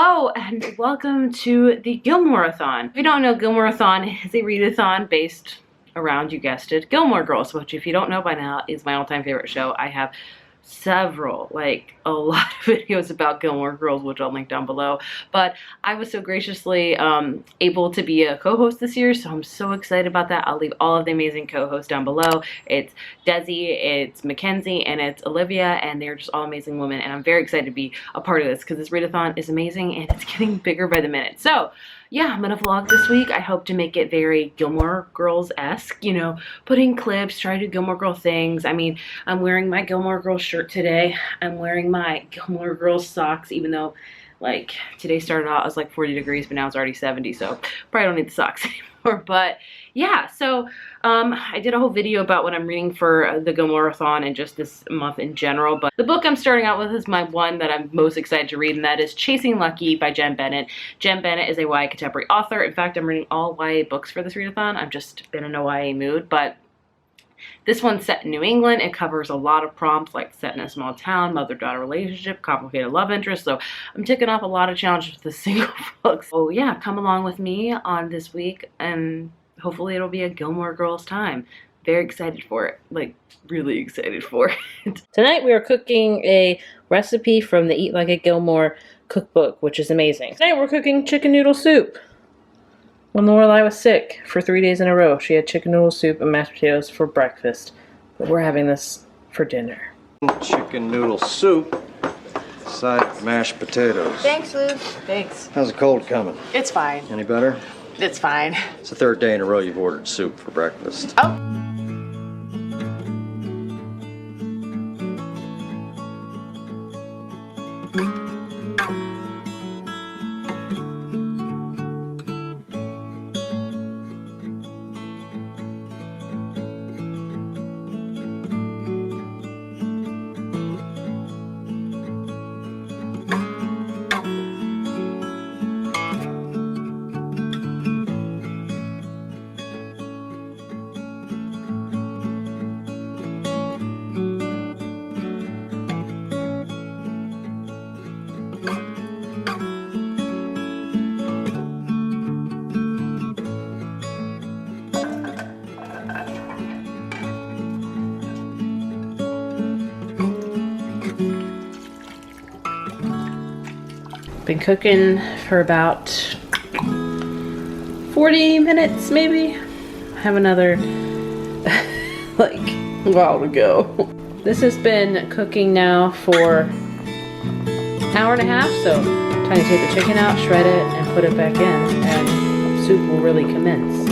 Hello and welcome to the Gilmoreathon. If you don't know, Gilmoreathon is a readathon based around, you guessed it, Gilmore Girls, which if you don't know by now is my all-time favorite show. I have several, like a lot of videos about Gilmore Girls, which I'll link down below. But I was so graciously able to be a co-host this year, so I'm so excited about that. I'll leave all of the amazing co-hosts down below. It's Desi, it's Mackenzie, and it's Olivia, and they're just all amazing women, and I'm very excited to be a part of this because this readathon is amazing and it's getting bigger by the minute. So yeah, I'm gonna vlog this week. I hope to make it very Gilmore Girls-esque, you know, putting clips, try to do Gilmore Girl things. I mean, I'm wearing my Gilmore Girls shirt today. I'm wearing my Gilmore Girls socks, even though, like, today started out, it was like 40 degrees, but now it's already 70, so probably don't need the socks anymore. But yeah, so I did a whole video about what I'm reading for the Gilmoreathon and just this month in general. But the book I'm starting out with is my one that I'm most excited to read, and that is Chasing Lucky by Jen Bennett. Jen Bennett is a YA contemporary author. In fact, I'm reading all YA books for this readathon. I've just been in a YA mood, but this one's set in New England. It covers a lot of prompts like set in a small town, mother-daughter relationship, complicated love interest. So I'm ticking off a lot of challenges with this single book. So yeah, come along with me on this week and hopefully it'll be a Gilmore Girls time. Very excited for it. Like, really excited for it. Tonight we are cooking a recipe from the Eat Like a Gilmore cookbook, which is amazing. Tonight we're cooking chicken noodle soup. When Lorelai was sick for 3 days in a row, she had chicken noodle soup and mashed potatoes for breakfast. But we're having this for dinner. Chicken noodle soup, side mashed potatoes. Thanks, Lou. Thanks. How's the cold coming? It's fine. Any better? It's fine. It's the third day in a row you've ordered soup for breakfast. Oh. Been cooking for about 40 minutes, maybe. I have another, like, while to go. This has been cooking now for an hour and a half, so time to take the chicken out, shred it, and put it back in, and soup will really commence.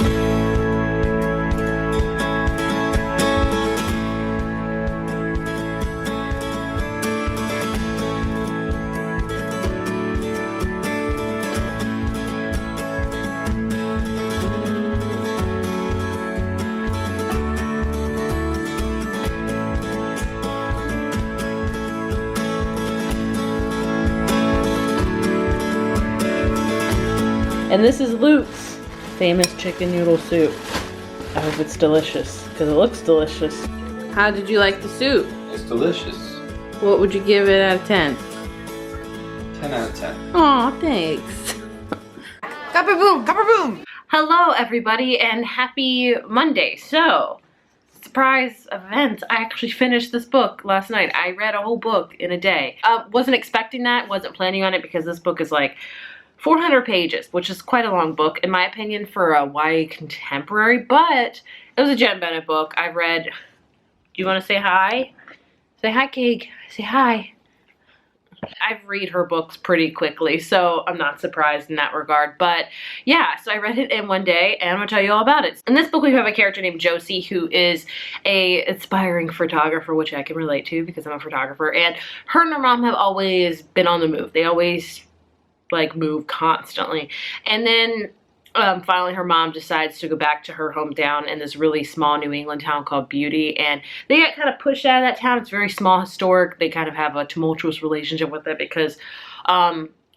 And this is Luke's famous chicken noodle soup. I hope it's delicious, because it looks delicious. How did you like the soup? It's delicious. What would you give it out of 10? 10 out of 10. Aw, thanks. Kaboom! Kaboom! Hello everybody and happy Monday. So, surprise event. I actually finished this book last night. I read a whole book in a day. Wasn't expecting that, wasn't planning on it because this book is like 400 pages, which is quite a long book, in my opinion, for a YA contemporary, but it was a Jen Bennett book. I've read, do you want to say hi? Say hi, Cake. Say hi. I've read her books pretty quickly, so I'm not surprised in that regard. But yeah, so I read it in one day, and I'm going to tell you all about it. In this book, we have a character named Josie, who is a aspiring photographer, which I can relate to because I'm a photographer, and her and her mom have always been on the move. They always like move constantly, and then finally her mom decides to go back to her hometown in this really small New England town called Beauty, and they get kind of pushed out of that town. It's very small, historic. They kind of have a tumultuous relationship with it because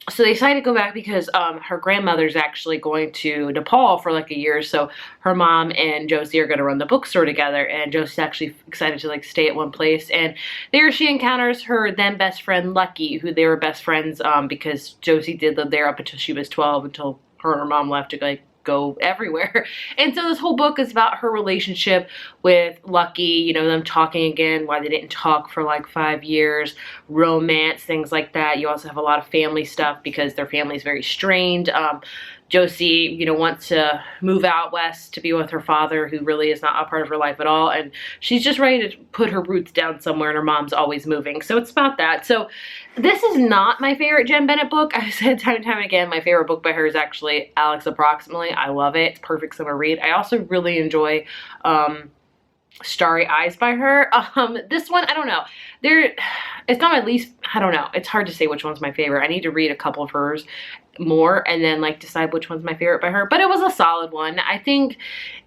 So they decided to go back because her grandmother's actually going to Nepal for like a year. So her mom and Josie are going to run the bookstore together. And Josie's actually excited to like stay at one place. And there she encounters her then best friend Lucky, who they were best friends because Josie did live there up until she was 12, until her and her mom left to like go everywhere. And so this whole book is about her relationship with Lucky, you know, them talking again, why they didn't talk for like 5 years, romance, things like that. You also have a lot of family stuff because their family is very strained. Josie, you know, wants to move out west to be with her father, who really is not a part of her life at all. And she's just ready to put her roots down somewhere, and her mom's always moving. So it's about that. So this is not my favorite Jen Bennett book. I've said time and time again, my favorite book by her is actually Alex Approximately. I love it. It's perfect summer read. I also really enjoy Starry Eyes by her. This one, I don't know. It's not my least, I don't know. It's hard to say which one's my favorite. I need to read a couple of hers more and then like decide which one's my favorite by her. But it was a solid one. I think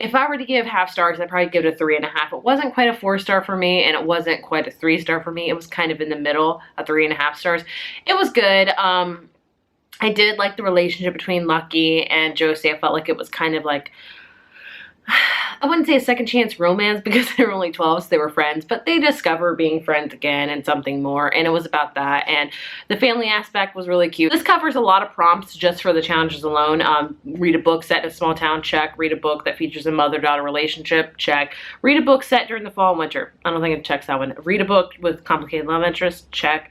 if I were to give half stars, I'd probably give it a 3.5. It wasn't quite a 4-star for me, and it wasn't quite a 3-star for me. It was kind of in the middle, a 3.5 stars. It was good. I did like the relationship between Lucky and Josie. I felt like it was kind of like, I wouldn't say a second chance romance because they were only 12, so they were friends, but they discover being friends again and something more, and it was about that. And the family aspect was really cute. This covers a lot of prompts just for the challenges alone. Read a book set in a small town, check. Read a book that features a mother-daughter relationship, check. Read a book set during the fall and winter. I don't think it checks that one. Read a book with complicated love interest, check.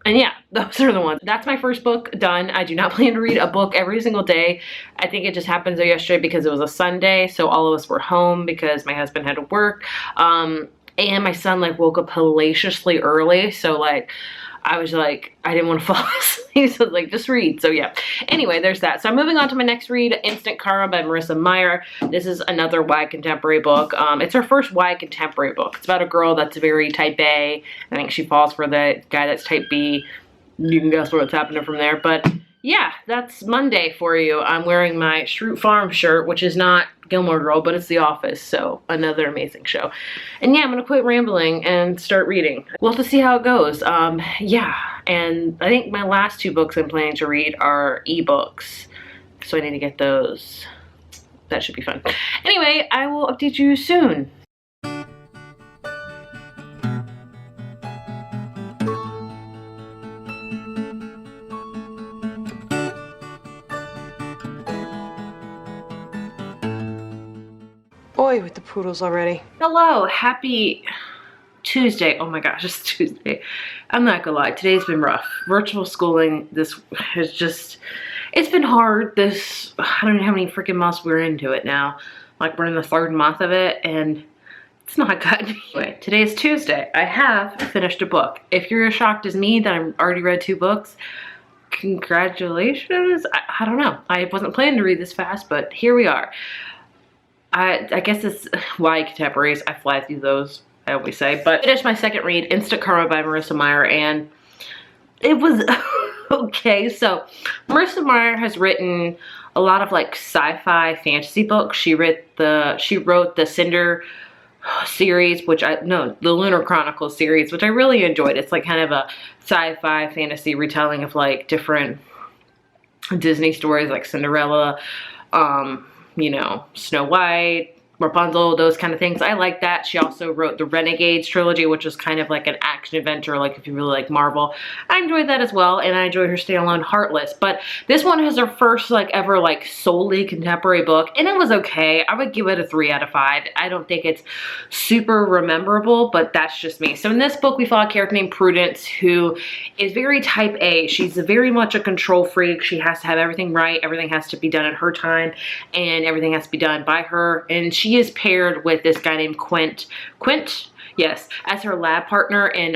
And yeah, those are the ones. That's my first book done. I do not plan to read a book every single day. I think it just happened yesterday because it was a Sunday, so all of us were home because my husband had to work. And my son like woke up hellaciously early, so like I was like, I didn't want to fall asleep, so like just read. So yeah. Anyway, there's that. So I'm moving on to my next read, Instant Karma by Marissa Meyer. This is another YA contemporary book. It's her first YA contemporary book. It's about a girl that's very type A. I think she falls for the guy that's type B. You can guess what's happening from there. But yeah, that's Monday for you. I'm wearing my Shroot Farm shirt, which is not Gilmore Girl, but it's The Office, so another amazing show. And yeah, I'm gonna quit rambling and start reading. We'll have to see how it goes. Yeah, and I think my last 2 books I'm planning to read are ebooks, so I need to get those. That should be fun. Anyway, I will update you soon. Boy, with the poodles already. Hello, happy Tuesday. Oh my gosh, it's Tuesday. I'm not gonna lie, today's been rough. Virtual schooling, this has just, it's been hard. I don't know how many freaking months we're into it now. Like we're in the 3rd month of it, and it's not good. Anyway, today is Tuesday. I have finished a book. If you're as shocked as me that I've already read 2 books, congratulations. I don't know. I wasn't planning to read this fast, but here we are. I guess it's YA contemporaries. I fly through those, I always say. But I finished my second read, Instant Karma by Marissa Meyer, and it was okay. So Marissa Meyer has written a lot of like sci-fi fantasy books. She wrote the Cinder series, the Lunar Chronicles series, which I really enjoyed. It's like kind of a sci-fi fantasy retelling of like different Disney stories like Cinderella, you know, Snow White, Rapunzel, those kind of things. I like that. She also wrote the Renegades trilogy, which was kind of like an action adventure, like if you really like Marvel. I enjoyed that as well, and I enjoyed her standalone Heartless. But this one is her first like ever like solely contemporary book, and it was okay. I would give it a 3 out of 5. I don't think it's super rememberable, but that's just me. So in this book, we follow a character named Prudence who is very type A. She's very much a control freak. She has to have everything right. Everything has to be done at her time, and everything has to be done by her. And she is paired with this guy named Quint, yes, as her lab partner in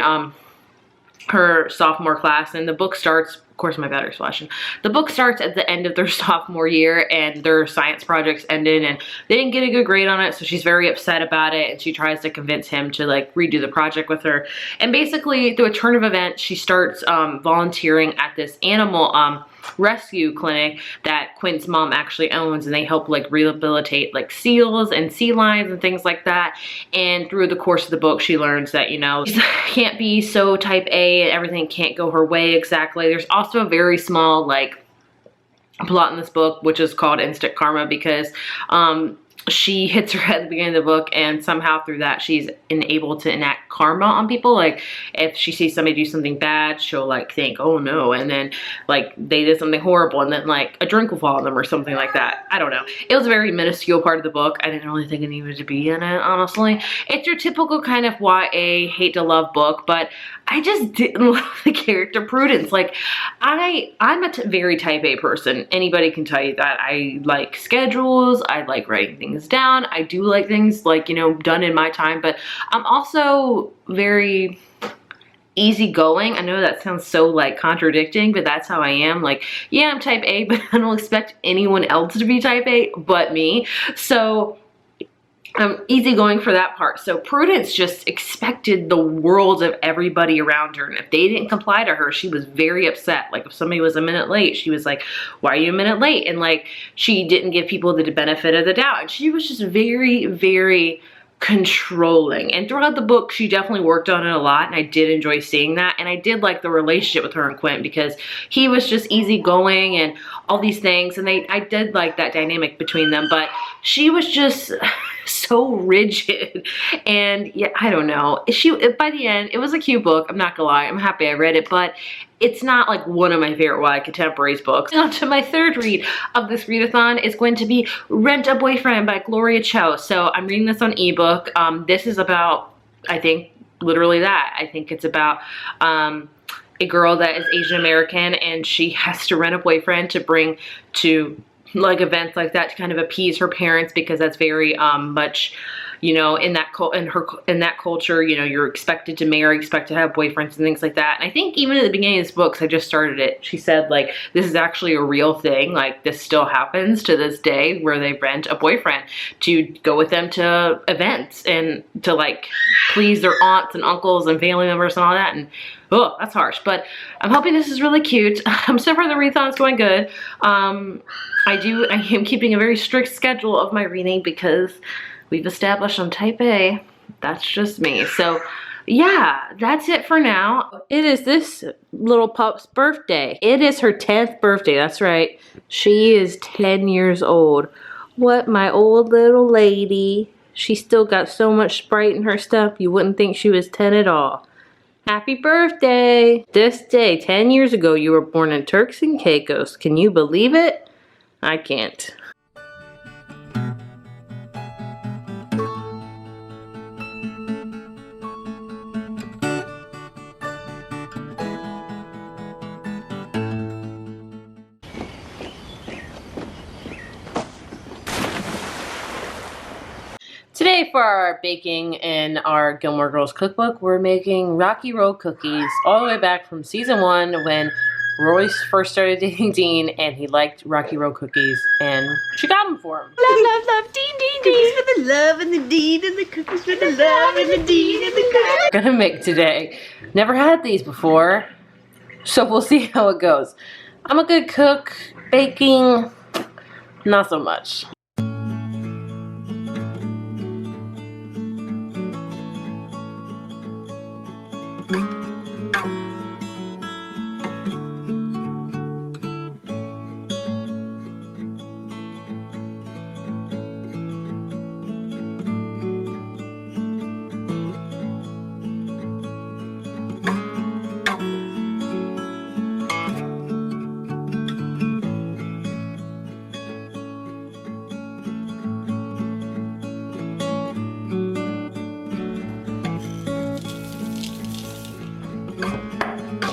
her sophomore class. And the book starts, of course my battery's flashing. The book starts at the end of their sophomore year, and their science projects ended, and they didn't get a good grade on it, so she's very upset about it, and she tries to convince him to like redo the project with her. And basically, through a turn of events, she starts volunteering at this animal rescue clinic that Quint's mom actually owns, and they help like rehabilitate like seals and sea lions and things like that. And through the course of the book, she learns that, you know, she can't be so type A and everything can't go her way exactly. There's also a very small like plot in this book, which is called instant karma, because she hits her head at the beginning of the book, and somehow through that she's able to enact karma on people. Like if she sees somebody do something bad, she'll like think, oh no, and then like they did something horrible, and then like a drink will fall on them or something like that. I don't know. It was a very minuscule part of the book. I didn't really think it needed to be in it, honestly. It's your typical kind of YA hate to love book, but I just didn't love the character Prudence. Like I'm a very type A person. Anybody can tell you that. I like schedules. I like writing things down. I do like things like, you know, done in my time, but I'm also very easygoing. I know that sounds so like contradicting, but that's how I am. Like, yeah, I'm type A, but I don't expect anyone else to be type A but me. So I'm easygoing for that part. So Prudence just expected the world of everybody around her, and if they didn't comply to her, she was very upset. Like if somebody was a minute late, she was like, why are you a minute late? And like she didn't give people the benefit of the doubt, and she was just very, very controlling. And throughout the book, she definitely worked on it a lot, and I did enjoy seeing that. And I did like the relationship with her and Quint, because he was just easygoing and all these things, and I did like that dynamic between them. But she was just so rigid, and yeah, I don't know. By the end, it was a cute book. I'm not gonna lie. I'm happy I read it, but it's not like one of my favorite YA contemporaries books. On to my third read of this readathon is going to be Rent a Boyfriend by Gloria Cho. So I'm reading this on ebook. This is about, I think, literally that. I think it's about a girl that is Asian American, and she has to rent a boyfriend to bring to like events like that to kind of appease her parents, because that's very much, you know, in that culture, you know, you're expected to marry, expected to have boyfriends and things like that. And I think even at the beginning of this book, 'cause I just started it, she said like, this is actually a real thing. Like this still happens to this day, where they rent a boyfriend to go with them to events and to like please their aunts and uncles and family members and all that. And oh, that's harsh, but I'm hoping this is really cute. So far the readathon's going good. I am keeping a very strict schedule of my reading, because we've established I'm type A. That's just me. So yeah, that's it for now. It is this little pup's birthday. It is her 10th birthday. That's right. She is 10 years old. What, my old little lady. She still got so much Sprite in her stuff, you wouldn't think she was 10 at all. Happy birthday! This day, 10 years ago, you were born in Turks and Caicos. Can you believe it? I can't. Today for our baking in our Gilmore Girls cookbook, we're making Rocky Road cookies all the way back from season 1 when Royce first started dating Dean and he liked Rocky Road cookies and she got them for him. Love, love, love, Dean, Dean, Dean. Cookies for the love and the Dean, and the cookies for the love and the Dean, and the cookies. We're gonna make today. Never had these before, so we'll see how it goes. I'm a good cook. Baking, not so much.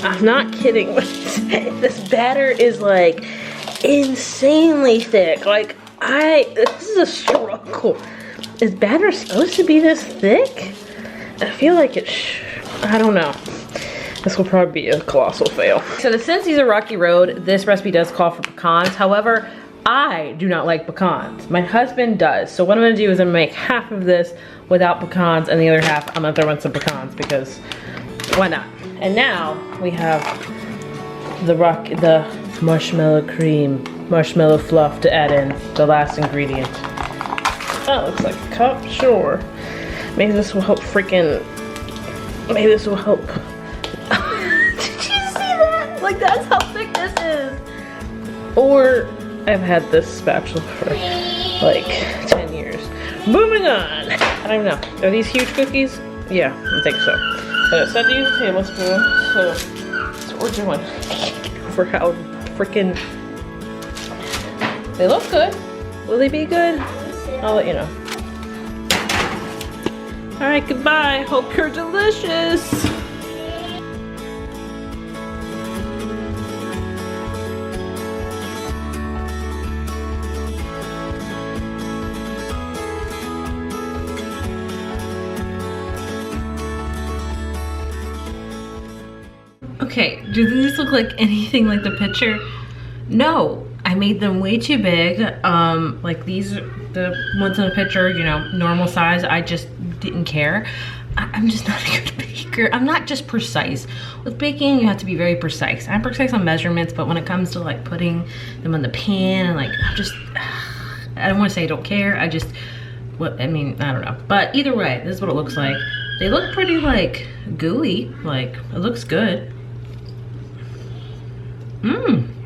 I'm not kidding when I say this batter is like insanely thick. Like this is a struggle. Is batter supposed to be this thick? I feel like I don't know. This will probably be a colossal fail. So since these are Rocky Road, this recipe does call for pecans. However, I do not like pecans. My husband does. So what I'm gonna do is I'm gonna make half of this without pecans and the other half I'm gonna throw in some pecans because why not? And now we have the marshmallow cream, marshmallow fluff to add in the last ingredient. That looks like a cup, sure. Maybe this will help maybe this will help. Did you see that? Like, that's how thick this is. Or I've had this spatula for like 10 years. Moving on. I don't know. Are these huge cookies? Yeah, I think so. But it said to use a tablespoon, so that's what we're doing. For how freaking they look good. Will they be good? I'll let you know. Alright, goodbye. Hope you're delicious. Okay, do these look like anything like the picture? No, I made them way too big. Like these, the ones in the picture, you know, normal size. I just didn't care. I'm just not a good baker. I'm not just precise. With baking, you have to be very precise. I'm precise on measurements, but when it comes to like putting them in the pan and like, I don't want to say I don't care. I mean, I don't know. But either way, this is what it looks like. They look pretty like gooey. Like, it looks good.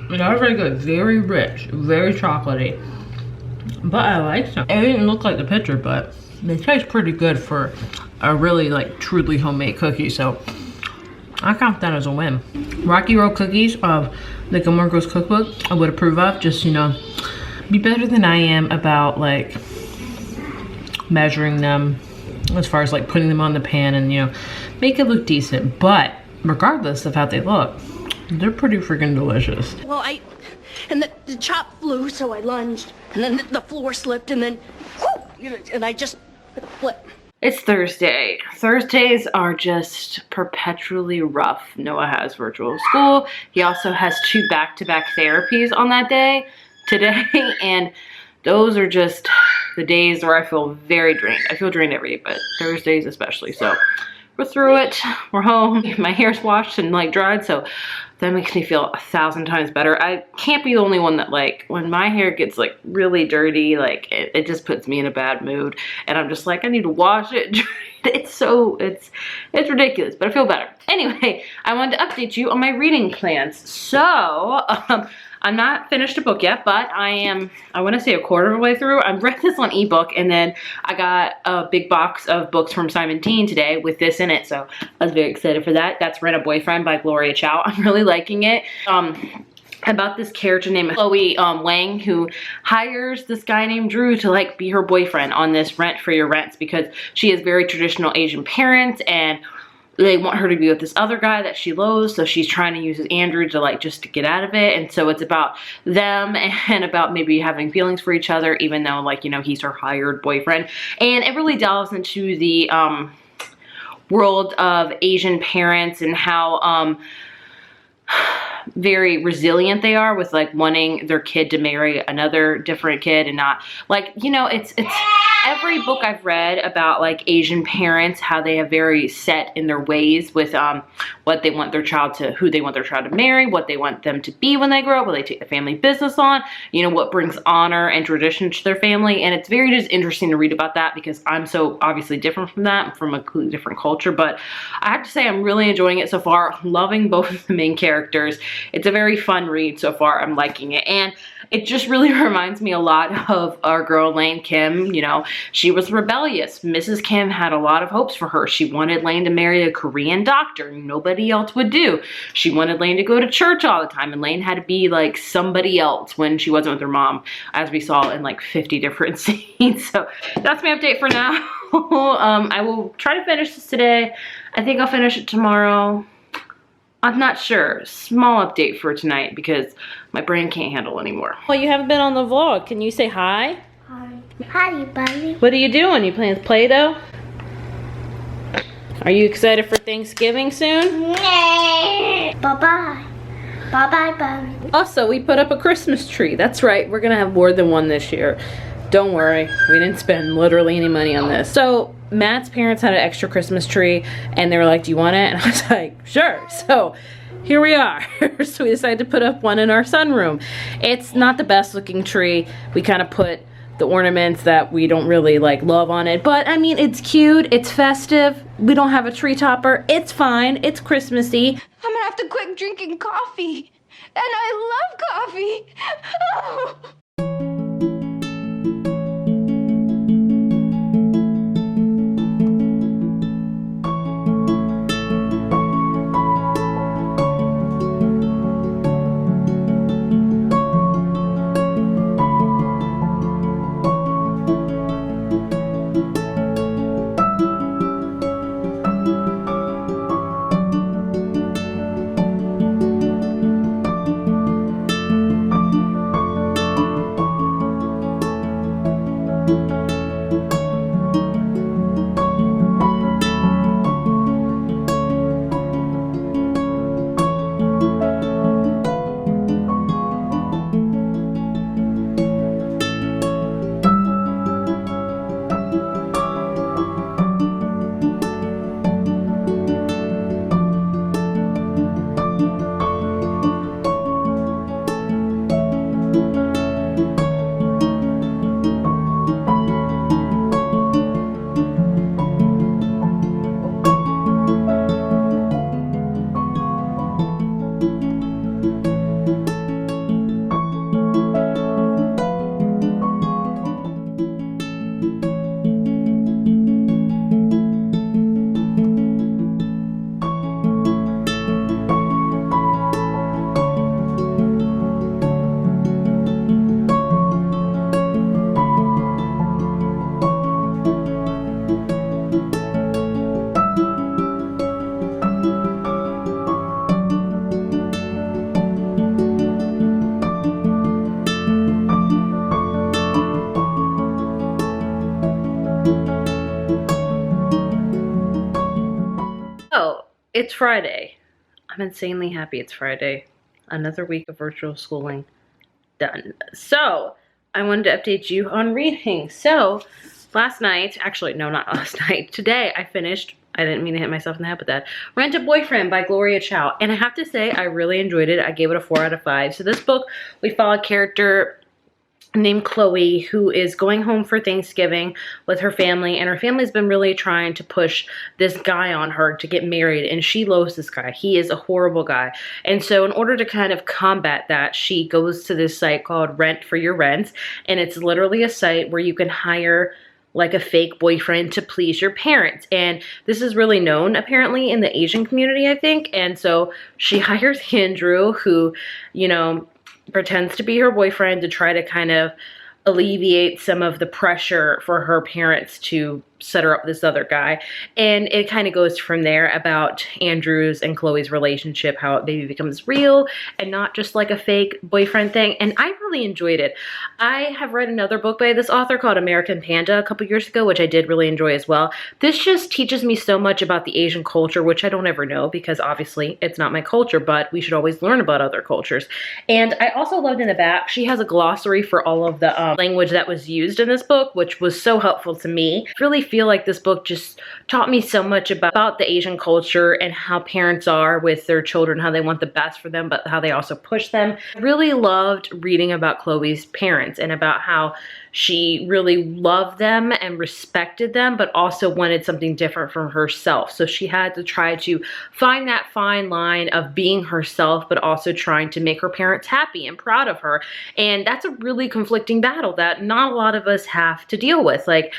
They are very good, very rich, very chocolatey. But I like them. It didn't look like the picture, but they taste pretty good for a really like truly homemade cookie. So I count that as a win. Rocky Road cookies of the Gilmore Girls cookbook I would approve of. Just, you know, be better than I am about like measuring them as far as like putting them on the pan and, you know, make it look decent. But regardless of how they look, they're pretty freaking delicious. Well, and the chop flew, so I lunged, and then the floor slipped, and then, whoo, and I just flipped. It's Thursday. Thursdays are just perpetually rough. Noah has virtual school. He also has 2 back-to-back therapies on that day today, and those are just the days where I feel very drained. I feel drained every day, but Thursdays especially. So we're through it. We're home. My hair's washed and like dried, so that makes me feel 1,000 times better. I can't be the only one that, like, when my hair gets like really dirty, like it just puts me in a bad mood, and I'm just like, I need to wash it. It's ridiculous, but I feel better. Anyway, I wanted to update you on my reading plans. So I'm not finished a book yet, but I want to say a quarter of the way through. I've read this on ebook, and then I got a big box of books from Simon Dean today with this in it, so I was very excited for that. That's Rent a Boyfriend by Gloria Chow. I'm really liking it. About this character named Chloe Wang, who hires this guy named Drew to like be her boyfriend on this rent for your rents, because she has very traditional Asian parents and they want her to be with this other guy that she loathes, so she's trying to use his Andrew to like just to get out of it. And so it's about them and about maybe having feelings for each other, even though, like, you know, he's her hired boyfriend. And it really delves into the world of Asian parents and how very resilient they are with like wanting their kid to marry another different kid, and not like, you know, it's every book I've read about like Asian parents, how they have very set in their ways with what they want their child to, who they want their child to marry, what they want them to be when they grow up, will they take the family business on, you know, what brings honor and tradition to their family. And it's very just interesting to read about that, because I'm so obviously different from that. I'm from a completely different culture, but I have to say I'm really enjoying it so far. I'm loving both of the main characters. It's a very fun read so far. I'm liking it, and it just really reminds me a lot of our girl Lane Kim. You know, she was rebellious. Mrs. Kim had a lot of hopes for her. She wanted Lane to marry a Korean doctor. Nobody else would do. She wanted Lane to go to church all the time, and Lane had to be like somebody else when she wasn't with her mom, as we saw in like 50 different scenes. So that's my update for now. I will try to finish this today. I think I'll finish it tomorrow. I'm not sure. Small update for tonight because my brain can't handle anymore. Well, you haven't been on the vlog. Can you say hi? Hi. Hi, buddy. What are you doing? You playing with Play-Doh? Are you excited for Thanksgiving soon? Bye-bye. Bye-bye, buddy. Also, we put up a Christmas tree. That's right. We're going to have more than one this year. Don't worry. We didn't spend literally any money on this. So Matt's parents had an extra Christmas tree, and they were like, do you want it? And I was like, sure. So here we are. So we decided to put up one in our sunroom. It's not the best looking tree. We kind of put the ornaments that we don't really like love on it, but I mean, it's cute, it's festive. We don't have a tree topper. It's fine, it's Christmassy. I'm gonna have to quit drinking coffee. And I love coffee. Oh. Oh, it's Friday. I'm insanely happy it's Friday. Another week of virtual schooling done. So, I wanted to update you on reading. So, last night, actually, no, not last night. Today, I finished, I didn't mean to hit myself in the head with that, Rent a Boyfriend by Gloria Chow. And I have to say, I really enjoyed it. I gave it a 4 out of 5. So this book, we follow a character named Chloe, who is going home for Thanksgiving with her family, and her family's been really trying to push this guy on her to get married, and she loathes this guy. He is a horrible guy. And so in order to kind of combat that, she goes to this site called Rent for Your Rents, and it's literally a site where you can hire like a fake boyfriend to please your parents. And this is really known apparently in the Asian community, I think. And so she hires Andrew, who, you know, pretends to be her boyfriend to try to kind of alleviate some of the pressure for her parents to set her up with this other guy. And it kind of goes from there about Andrew's and Chloe's relationship, how it maybe becomes real and not just like a fake boyfriend thing. And I really enjoyed it. I have read another book by this author called American Panda a couple years ago, which I did really enjoy as well. This just teaches me so much about the Asian culture, which I don't ever know because obviously it's not my culture, but we should always learn about other cultures. And I also loved in the back, she has a glossary for all of the language that was used in this book, which was so helpful to me. I really feel like this book just taught me so much about the Asian culture and how parents are with their children, how they want the best for them, but how they also push them. I really loved reading about Chloe's parents and about how she really loved them and respected them, but also wanted something different from herself. So she had to try to find that fine line of being herself, but also trying to make her parents happy and proud of her. And that's a really conflicting battle that not a lot of us have to deal with. Like,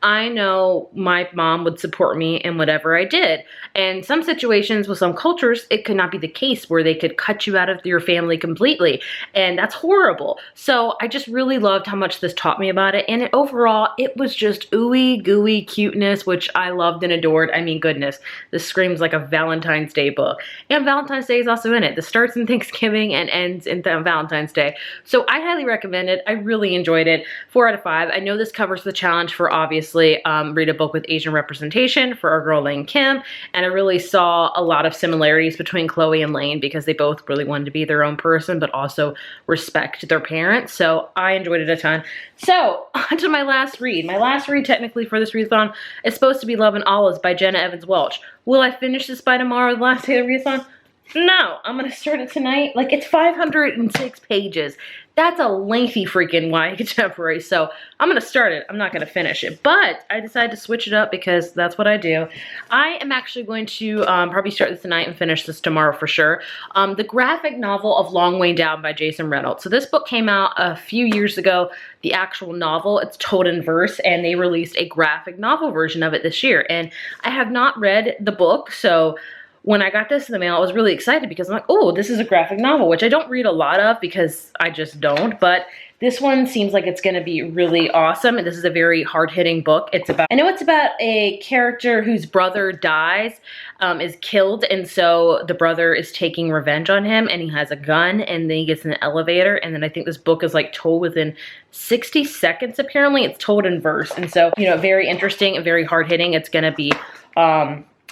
I know my mom would support me in whatever I did. And some situations with some cultures, it could not be the case where they could cut you out of your family completely. And that's horrible. So I just really loved how much this taught me about it. And overall, it was just ooey gooey cuteness, which I loved and adored. I mean, goodness, this screams like a Valentine's Day book. And Valentine's Day is also in it. This starts in Thanksgiving and ends in Valentine's Day. So I highly recommend it. I really enjoyed it. 4 out of 5. I know this covers the challenge for obviously read a book with Asian representation for our girl Lane Kim, and I really saw a lot of similarities between Chloe and Lane because they both really wanted to be their own person but also respect their parents. So I enjoyed it a ton. So on to my last read. My last read technically for this readathon is supposed to be Love and Olives by Jenna Evans Welch. Will I finish this by tomorrow, the last day of the readathon? No, I'm gonna start it tonight. Like, it's 506 pages. That's a lengthy freaking YA contemporary, so I'm gonna start it. I'm not gonna finish it, but I decided to switch it up because that's what I do. I am actually going to probably start this tonight and finish this tomorrow for sure. The graphic novel of Long Way Down by Jason Reynolds. So this book came out a few years ago, the actual novel. It's told in verse, and they released a graphic novel version of it this year. And I have not read the book, so when I got this in the mail, I was really excited because I'm like, oh, this is a graphic novel, which I don't read a lot of because I just don't, but this one seems like it's gonna be really awesome. And this is a very hard-hitting book. I know it's about a character whose brother dies, is killed, and so the brother is taking revenge on him, and he has a gun, and then he gets in an elevator, and then I think this book is like told within 60 seconds, apparently. It's told in verse, and so, you know, very interesting and very hard-hitting. It's gonna be,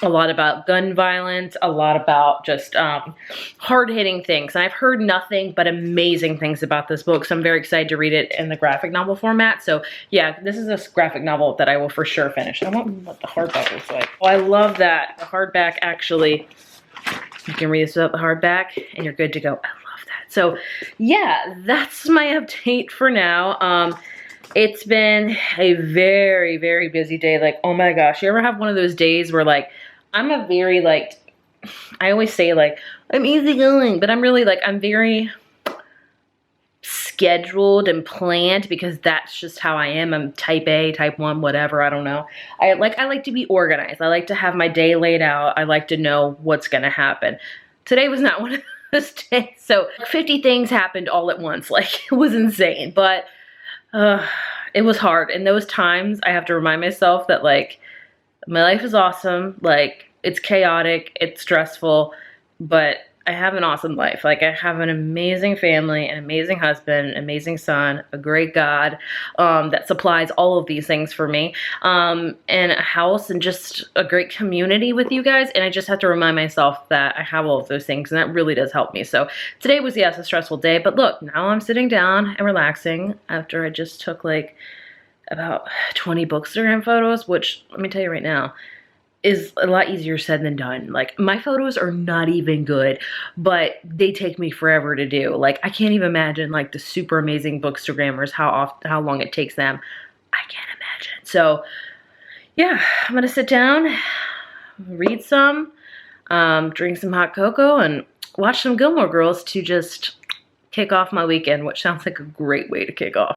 a lot about gun violence, a lot about just hard-hitting things. And I've heard nothing but amazing things about this book, so I'm very excited to read it in the graphic novel format. So yeah, this is a graphic novel that I will for sure finish. I wonder what the hardback looks like. Oh, I love that. The hardback actually, you can read this without the hardback and you're good to go. I love that. So yeah, that's my update for now. It's been a very, very busy day. Like, oh my gosh, you ever have one of those days where like, I'm a very like, I always say like, I'm easygoing, but I'm really like, I'm very scheduled and planned because that's just how I am. I'm type A, type 1, whatever, I don't know. I like to be organized. I like to have my day laid out. I like to know what's gonna happen. Today was not one of those days. So 50 things happened all at once. Like, it was insane, but it was hard. In those times, I have to remind myself that like, my life is awesome. Like, it's chaotic, it's stressful, but I have an awesome life. Like, I have an amazing family, an amazing husband, an amazing son, a great God that supplies all of these things for me, and a house and just a great community with you guys. And I just have to remind myself that I have all of those things, and that really does help me. So today was, yes, a stressful day, but look, now I'm sitting down and relaxing after I just took like about 20 Bookstagram photos, which, let me tell you right now, is a lot easier said than done. Like, my photos are not even good, but they take me forever to do. Like, I can't even imagine like the super amazing Bookstagrammers, how long it takes them. I can't imagine. So yeah, I'm gonna sit down, read some, drink some hot cocoa, and watch some Gilmore Girls to just kick off my weekend, which sounds like a great way to kick off.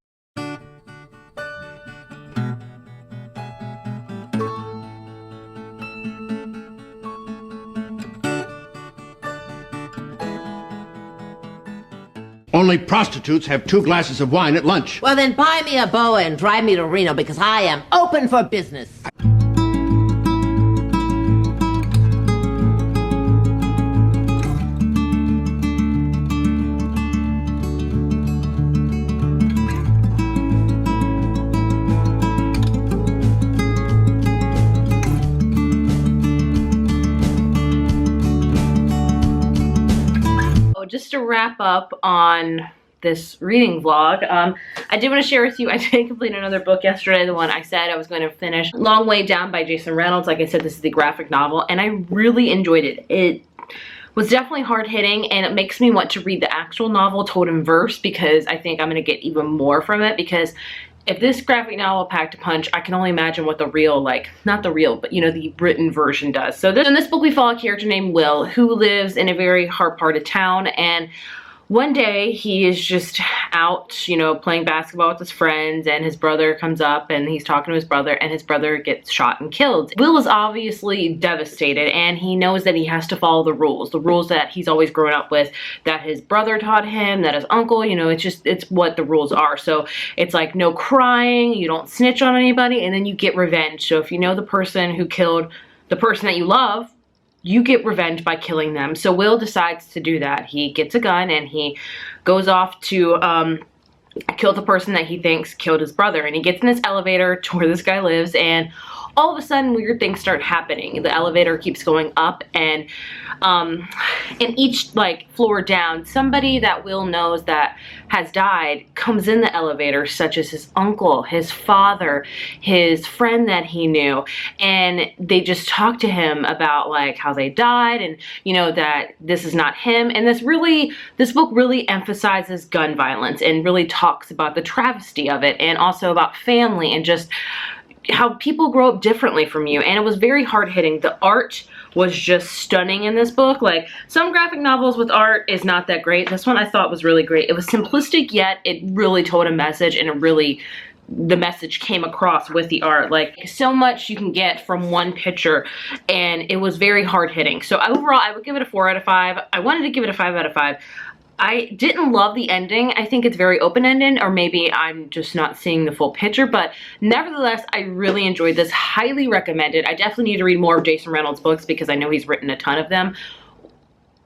Only prostitutes have 2 glasses of wine at lunch. Well, then buy me a boa and drive me to Reno because I am open for business. Just to wrap up on this reading vlog, I did want to share with you, I did complete another book yesterday, the one I said I was going to finish, Long Way Down by Jason Reynolds. Like I said, this is the graphic novel, and I really enjoyed it. It was definitely hard-hitting, and it makes me want to read the actual novel told in verse because I think I'm going to get even more from it, because if this graphic novel packed a punch, I can only imagine what the real, like, not the real, but you know, the written version does. So in this book, we follow a character named Will who lives in a very hard part of town, and one day he is just out, you know, playing basketball with his friends, and his brother comes up and he's talking to his brother, and his brother gets shot and killed. Will is obviously devastated, and he knows that he has to follow the rules that he's always grown up with, that his brother taught him, that his uncle, you know, it's what the rules are. So it's like no crying, you don't snitch on anybody, and then you get revenge. So if you know the person who killed the person that you love, you get revenge by killing them. So Will decides to do that. He gets a gun and he goes off to kill the person that he thinks killed his brother. And he gets in this elevator to where this guy lives, and all of a sudden weird things start happening. The elevator keeps going up, and in each like floor down, somebody that Will knows that has died comes in the elevator, such as his uncle, his father, his friend that he knew, and they just talk to him about like how they died, and you know that this is not him. And this book really emphasizes gun violence and really talks about the travesty of it, and also about family and just how people grow up differently from you. And it was very hard-hitting. The art was just stunning in this book. Like, some graphic novels with art is not that great. This one I thought was really great. It was simplistic, yet it really told a message, and the message came across with the art. Like, so much you can get from one picture, and it was very hard-hitting. So overall, I would give it a 4 out of 5. I wanted to give it a 5 out of 5. I didn't love the ending. I think it's very open-ended, or maybe I'm just not seeing the full picture, but nevertheless, I really enjoyed this. Highly recommended. I definitely need to read more of Jason Reynolds' books because I know he's written a ton of them.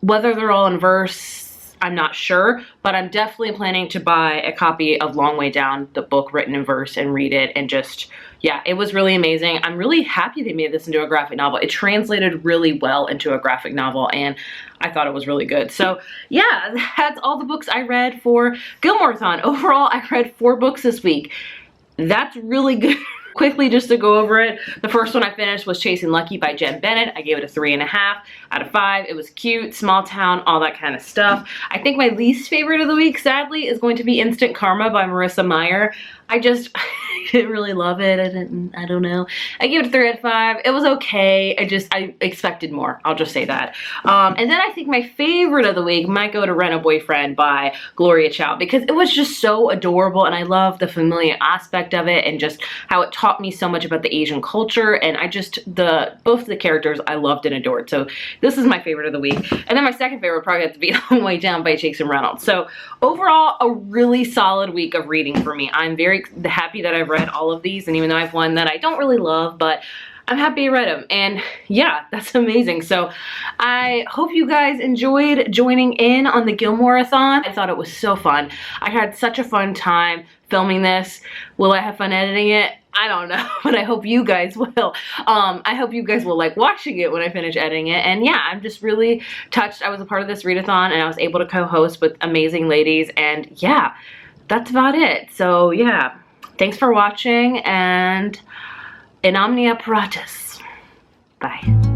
Whether they're all in verse, I'm not sure, but I'm definitely planning to buy a copy of Long Way Down, the book written in verse, and read it, and just, yeah, it was really amazing. I'm really happy they made this into a graphic novel. It translated really well into a graphic novel, and I thought it was really good. So yeah, that's all the books I read for Gilmoreathon. Overall, I read 4 books this week. That's really good. Quickly, just to go over it, the first one I finished was Chasing Lucky by Jen Bennett. I gave it a 3.5 out of 5. It was cute, small town, all that kind of stuff. I think my least favorite of the week, sadly, is going to be Instant Karma by Marissa Meyer. I didn't really love it. I don't know. I gave it a 3 out of 5. It was okay. I expected more. I'll just say that. And then I think my favorite of the week might go to Rent a Boyfriend by Gloria Chow, because it was just so adorable, and I love the familiar aspect of it, and just how it taught me so much about the Asian culture, and both of the characters I loved and adored. So this is my favorite of the week. And then my second favorite probably have to be Long Way Down by Jason Reynolds. So overall, a really solid week of reading for me. I'm very happy that I've read all of these, and even though I have one that I don't really love, but I'm happy I read them, and yeah, that's amazing. So I hope you guys enjoyed joining in on the Gilmoreathon. I thought it was so fun. I had such a fun time filming this. Will I have fun editing it? I don't know, but I hope you guys will. I hope you guys will like watching it when I finish editing it. And yeah, I'm just really touched. I was a part of this readathon, and I was able to co-host with amazing ladies, and yeah, that's about it. So yeah, thanks for watching, and in omnia paratus. Bye.